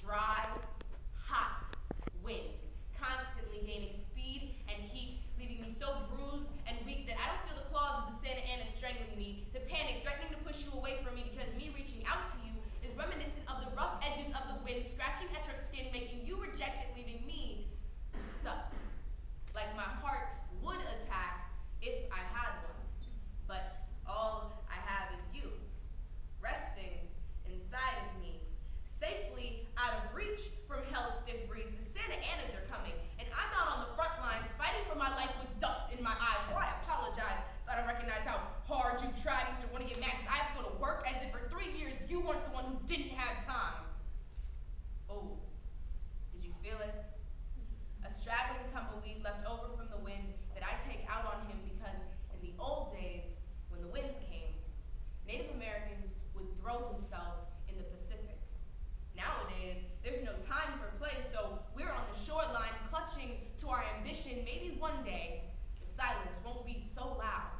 dry, hot wind, constantly gaining speed and heat, leaving me so bruised and weak that I don't feel the claws of the Santa Ana strangling me, the panic threatening to push you away from me because me reaching out to you is reminiscent of the rough edges of the wind scratching at your skin, making you reject it, leaving me stuck. Like my heart would attack if I had one, but all I have is you, resting inside of me, safely out of reach from hell's stiff breeze. The Santa Anas are coming, and I'm not on the front lines fighting for my life with dust in my eyes, so I apologize if I don't recognize how hard you tried, Mr. Wanna Get Mad, because I have to go to work as if for 3 years you weren't the one who didn't have time. Oh, did you feel it? A straggling tumbleweed left over from the wind that I take out on him because in the old days, when the winds came, Native Americans would throw themselves in the Pacific. Nowadays, there's no time for play, so we're on the shoreline clutching to our ambition. Maybe one day, the silence won't be so loud.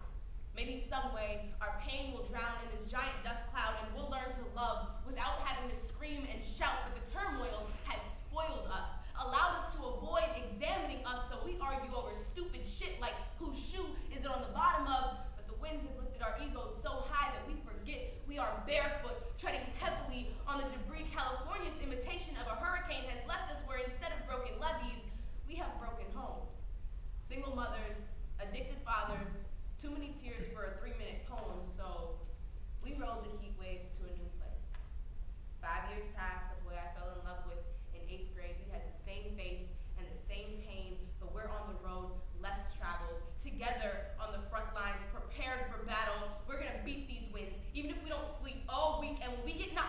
Maybe some way, our pain will drown in this giant dust cloud and we'll learn to love without having to scream and shout, but the turmoil has spoiled us, allowed us to avoid examining us, so we argue over stupid shit like whose shoe is it on the bottom of, but the winds have lifted our egos so high that we forget we are barefoot, treading heavily on the debris. California's imitation of a hurricane has left us where instead of broken levees, we have broken homes. Single mothers, addicted fathers, too many tears for a 3-minute poem, so we rode the heat waves to a new place. 5 years passed, the boy I fell in love with in 8th grade, he has the same face and the same pain, but we're on the road, less traveled, together on the front lines, prepared for battle. We're gonna beat these winds, even if we don't sleep all week, and when we get knocked